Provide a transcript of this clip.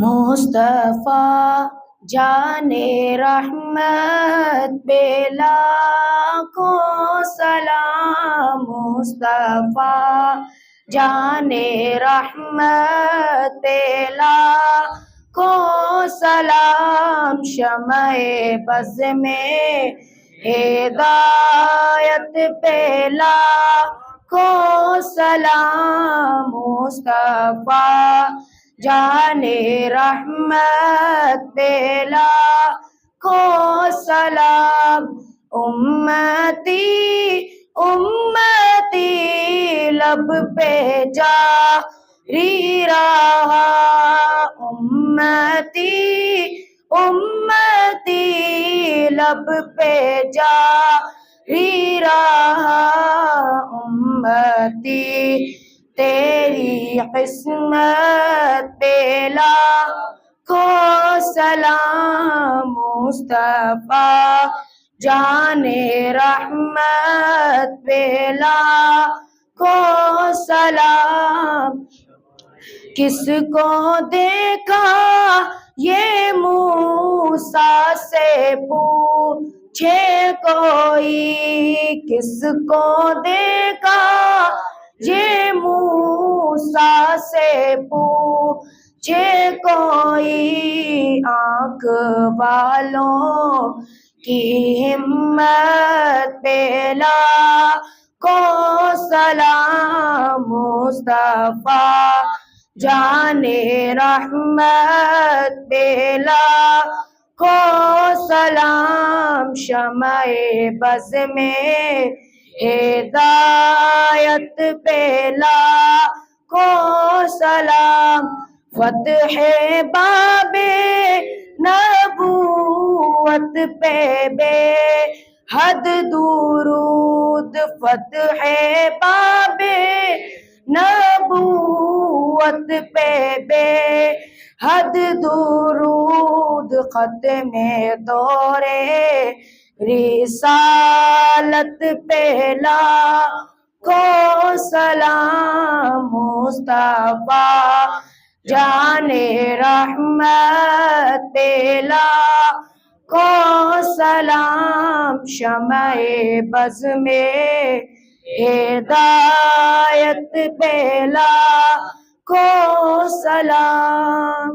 مصطفیٰ جان رحمت پہ لاکھوں سلام، مصطفیٰ جان رحمت پہ لاکھوں سلام، شمع بز میں ہدایت پہ لاکھوں سلام، مصطفیٰ جان رحمت پہ لاکھوں سلام، امتی امتی لب پہ جاری رہا، امتی امتی لب پہ جاری رہا، امتی تیری قسمت پہ لاکھوں سلام، مصطفیٰ جان رحمت پہ لاکھوں سلام، کس کو دیکھا یہ موسیٰ سے پوچھے کوئی، کس کو دیکھا یہ موسیٰ سے پوچھے کوئی، آنکھ والوں کی ہمت پہ لاکھوں سلام، مصطفیٰ جان رحمت پہ لاکھوں سلام، شمع بز میں ہدایت پہ لاکھوں سلام، فتح باب نبوت پہ بے حد درود، فتح باب نبوت پہ بے حد درود، ختم دورے رسالت پہ لاکھوں سلام، مصطفیٰ جان رحمت پہ لاکھوں سلام، شمع بز میں ہدایت پہ لاکھوں سلام۔